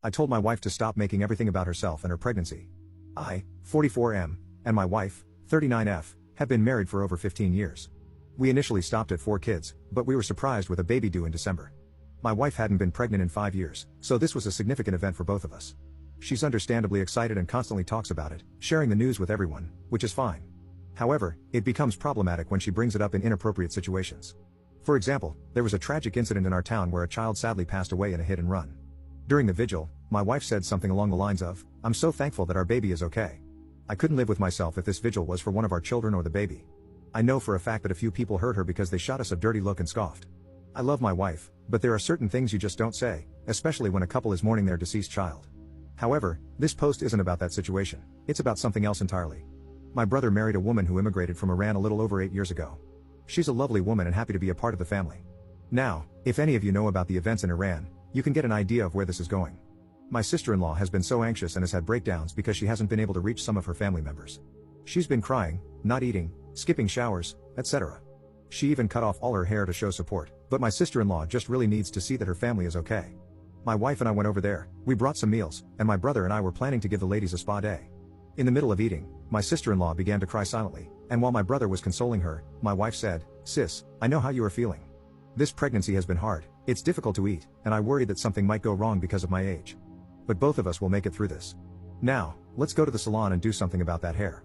I told my wife to stop making everything about herself and her pregnancy. I, 44M, and my wife, 39F, have been married for over 15 years. We initially stopped at 4 kids, but we were surprised with a baby due in December. My wife hadn't been pregnant in 5 years, so this was a significant event for both of us. She's understandably excited and constantly talks about it, sharing the news with everyone, which is fine. However, it becomes problematic when she brings it up in inappropriate situations. For example, there was a tragic incident in our town where a child sadly passed away in a hit and run. During the vigil, my wife said something along the lines of, "I'm so thankful that our baby is okay. I couldn't live with myself if this vigil was for one of our children or the baby." I know for a fact that a few people heard her because they shot us a dirty look and scoffed. I love my wife, but there are certain things you just don't say, especially when a couple is mourning their deceased child. However, this post isn't about that situation, it's about something else entirely. My brother married a woman who immigrated from Iran a little over 8 years ago. She's a lovely woman and happy to be a part of the family. Now, if any of you know about the events in Iran, you can get an idea of where this is going. My sister-in-law has been so anxious and has had breakdowns because she hasn't been able to reach some of her family members. She's been crying, not eating, skipping showers, etc. She even cut off all her hair to show support, but my sister-in-law just really needs to see that her family is okay. My wife and I went over there, we brought some meals, and my brother and I were planning to give the ladies a spa day. In the middle of eating, my sister-in-law began to cry silently, and while my brother was consoling her, my wife said, "Sis, I know how you are feeling. This pregnancy has been hard, it's difficult to eat, and I worry that something might go wrong because of my age. But both of us will make it through this. Now, let's go to the salon and do something about that hair."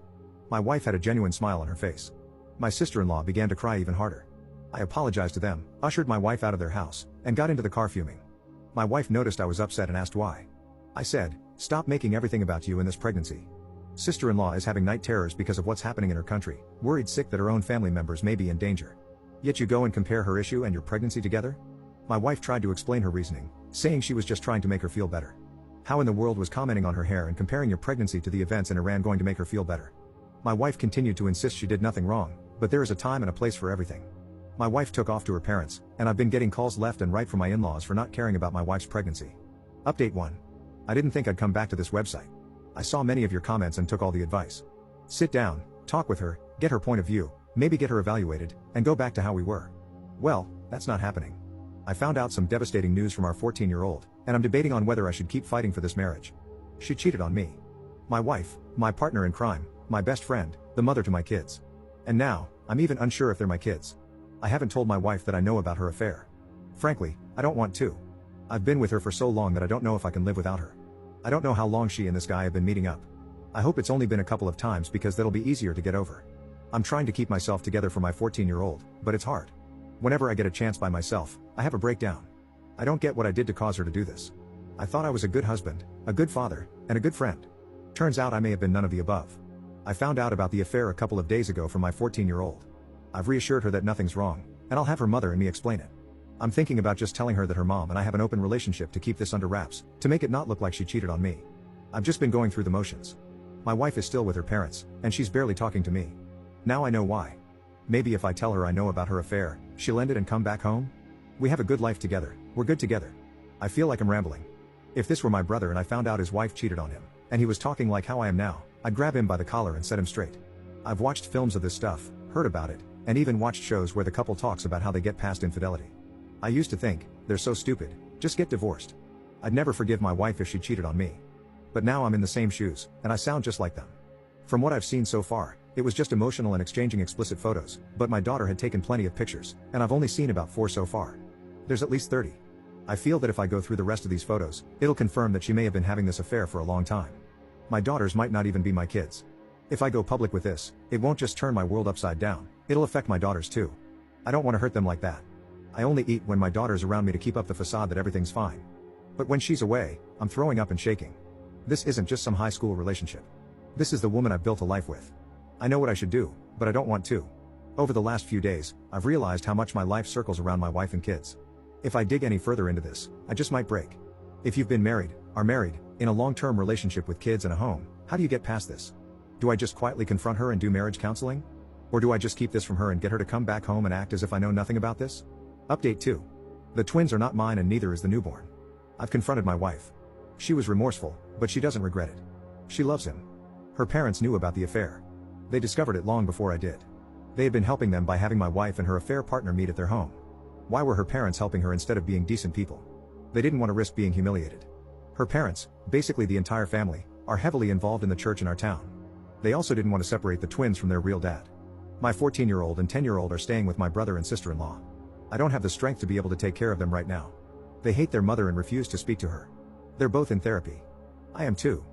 My wife had a genuine smile on her face. My sister-in-law began to cry even harder. I apologized to them, ushered my wife out of their house, and got into the car fuming. My wife noticed I was upset and asked why. I said, "Stop making everything about you in this pregnancy." Sister-in-law is having night terrors because of what's happening in her country, worried sick that her own family members may be in danger. Yet you go and compare her issue and your pregnancy together? My wife tried to explain her reasoning, saying she was just trying to make her feel better. How in the world was commenting on her hair and comparing your pregnancy to the events in Iran going to make her feel better? My wife continued to insist she did nothing wrong, but there is a time and a place for everything. My wife took off to her parents, and I've been getting calls left and right from my in-laws for not caring about my wife's pregnancy. Update 1. I didn't think I'd come back to this website. I saw many of your comments and took all the advice. Sit down, talk with her, get her point of view, maybe get her evaluated, and go back to how we were. Well, that's not happening. I found out some devastating news from our 14-year-old, and I'm debating on whether I should keep fighting for this marriage. She cheated on me. My wife, my partner in crime, my best friend, the mother to my kids. And now, I'm even unsure if they're my kids. I haven't told my wife that I know about her affair. Frankly, I don't want to. I've been with her for so long that I don't know if I can live without her. I don't know how long she and this guy have been meeting up. I hope it's only been a couple of times because that'll be easier to get over. I'm trying to keep myself together for my 14-year-old, but it's hard. Whenever I get a chance by myself, I have a breakdown. I don't get what I did to cause her to do this. I thought I was a good husband, a good father, and a good friend. Turns out I may have been none of the above. I found out about the affair a couple of days ago from my 14-year-old. I've reassured her that nothing's wrong, and I'll have her mother and me explain it. I'm thinking about just telling her that her mom and I have an open relationship to keep this under wraps, to make it not look like she cheated on me. I've just been going through the motions. My wife is still with her parents, and she's barely talking to me. Now I know why. Maybe if I tell her I know about her affair, she'll end it and come back home? We have a good life together, we're good together. I feel like I'm rambling. If this were my brother and I found out his wife cheated on him, and he was talking like how I am now, I'd grab him by the collar and set him straight. I've watched films of this stuff, heard about it, and even watched shows where the couple talks about how they get past infidelity. I used to think, they're so stupid, just get divorced. I'd never forgive my wife if she cheated on me. But now I'm in the same shoes, and I sound just like them. From what I've seen so far, it was just emotional and exchanging explicit photos, but my daughter had taken plenty of pictures, and I've only seen about 4 so far. There's at least 30. I feel that if I go through the rest of these photos, it'll confirm that she may have been having this affair for a long time. My daughters might not even be my kids. If I go public with this, it won't just turn my world upside down, it'll affect my daughters too. I don't want to hurt them like that. I only eat when my daughter's around me to keep up the facade that everything's fine. But when she's away, I'm throwing up and shaking. This isn't just some high school relationship. This is the woman I've built a life with. I know what I should do, but I don't want to. Over the last few days, I've realized how much my life circles around my wife and kids. If I dig any further into this, I just might break. If you've been married, are married, in a long-term relationship with kids and a home, how do you get past this? Do I just quietly confront her and do marriage counseling? Or do I just keep this from her and get her to come back home and act as if I know nothing about this? Update 2. The twins are not mine and neither is the newborn. I've confronted my wife. She was remorseful, but she doesn't regret it. She loves him. Her parents knew about the affair. They discovered it long before I did. They had been helping them by having my wife and her affair partner meet at their home. Why were her parents helping her instead of being decent people? They didn't want to risk being humiliated. Her parents, basically the entire family, are heavily involved in the church in our town. They also didn't want to separate the twins from their real dad. My 14-year-old and 10-year-old are staying with my brother and sister-in-law. I don't have the strength to be able to take care of them right now. They hate their mother and refuse to speak to her. They're both in therapy. I am too.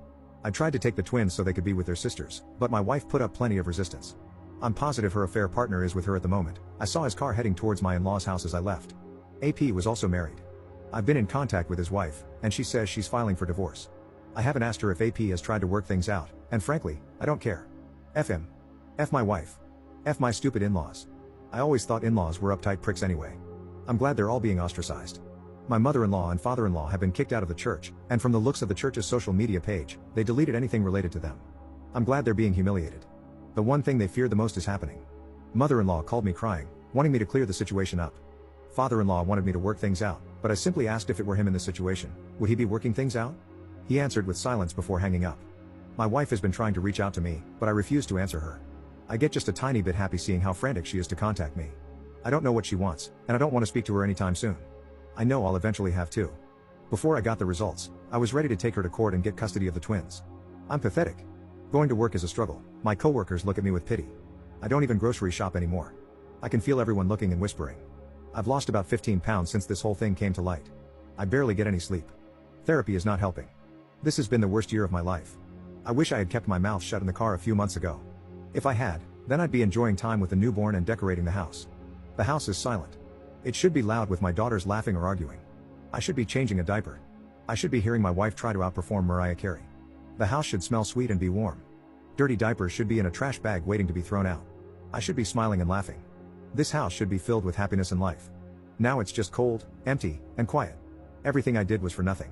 I tried to take the twins so they could be with their sisters, but my wife put up plenty of resistance. I'm positive her affair partner is with her at the moment. I saw his car heading towards my in-laws' house as I left. AP was also married. I've been in contact with his wife, and she says she's filing for divorce. I haven't asked her if AP has tried to work things out, and frankly, I don't care. F him. F my wife. F my stupid in-laws. I always thought in-laws were uptight pricks anyway. I'm glad they're all being ostracized. My mother-in-law and father-in-law have been kicked out of the church, and from the looks of the church's social media page, they deleted anything related to them. I'm glad they're being humiliated. The one thing they fear the most is happening. Mother-in-law called me crying, wanting me to clear the situation up. Father-in-law wanted me to work things out, but I simply asked if it were him in this situation, would he be working things out? He answered with silence before hanging up. My wife has been trying to reach out to me, but I refuse to answer her. I get just a tiny bit happy seeing how frantic she is to contact me. I don't know what she wants, and I don't want to speak to her anytime soon. I know I'll eventually have to. Before I got the results, I was ready to take her to court and get custody of the twins. I'm pathetic. Going to work is a struggle. My coworkers look at me with pity. I don't even grocery shop anymore. I can feel everyone looking and whispering. I've lost about 15 pounds since this whole thing came to light. I barely get any sleep. Therapy is not helping. This has been the worst year of my life. I wish I had kept my mouth shut in the car a few months ago. If I had, then I'd be enjoying time with the newborn and decorating the house. The house is silent. It should be loud with my daughters laughing or arguing. I should be changing a diaper. I should be hearing my wife try to outperform Mariah Carey. The house should smell sweet and be warm. Dirty diapers should be in a trash bag waiting to be thrown out. I should be smiling and laughing. This house should be filled with happiness and life. Now it's just cold, empty, and quiet. Everything I did was for nothing.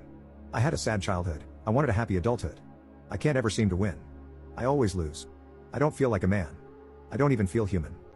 I had a sad childhood. I wanted a happy adulthood. I can't ever seem to win. I always lose. I don't feel like a man. I don't even feel human.